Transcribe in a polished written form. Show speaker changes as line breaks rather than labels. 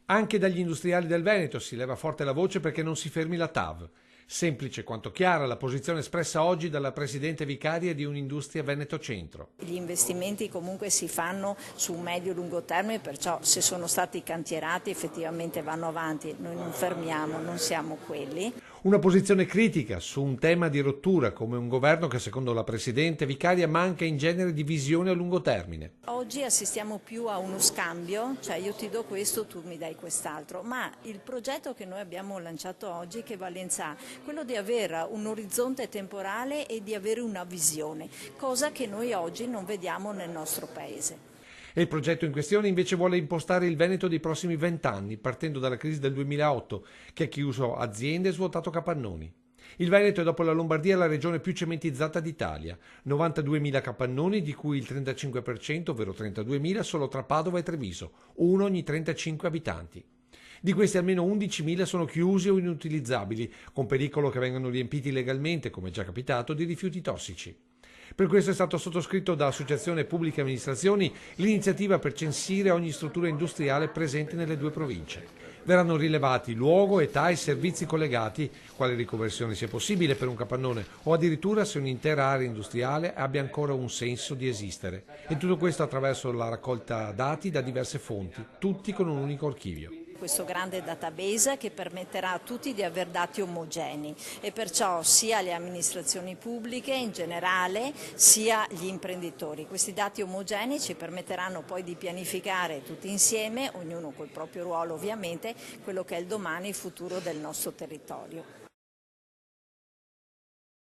Anche dagli industriali del Veneto si leva forte la voce perché non si fermi la TAV. Semplice quanto chiara la posizione espressa oggi dalla presidente vicaria di Un'Industria Veneto Centro.
Gli investimenti comunque si fanno su un medio-lungo termine, perciò se sono stati cantierati effettivamente vanno avanti, noi non fermiamo, non siamo quelli.
Una posizione critica su un tema di rottura come un governo che secondo la presidente vicaria manca in genere di visione a lungo termine.
Oggi assistiamo più a uno scambio, cioè io ti do questo, tu mi dai quest'altro, ma il progetto che noi abbiamo lanciato oggi che valenza ha? Quello di avere un orizzonte temporale e di avere una visione, cosa che noi oggi non vediamo nel nostro Paese.
E il progetto in questione invece vuole impostare il Veneto dei prossimi 20 anni, partendo dalla crisi del 2008, che ha chiuso aziende e svuotato capannoni. Il Veneto è dopo la Lombardia la regione più cementizzata d'Italia, 92.000 capannoni di cui il 35%, ovvero 32.000, solo tra Padova e Treviso, uno ogni 35 abitanti. Di questi almeno 11.000 sono chiusi o inutilizzabili, con pericolo che vengano riempiti illegalmente, come è già capitato, di rifiuti tossici. Per questo è stato sottoscritto dall'Associazione Pubbliche Amministrazioni l'iniziativa per censire ogni struttura industriale presente nelle due province. Verranno rilevati luogo, età e servizi collegati, quale riconversione sia possibile per un capannone o addirittura se un'intera area industriale abbia ancora un senso di esistere. E tutto questo attraverso la raccolta dati da diverse fonti, tutti con un unico archivio.
Questo grande database che permetterà a tutti di avere dati omogenei e perciò sia le amministrazioni pubbliche in generale sia gli imprenditori. Questi dati omogenei ci permetteranno poi di pianificare tutti insieme, ognuno col proprio ruolo ovviamente, quello che è il domani, il futuro del nostro territorio.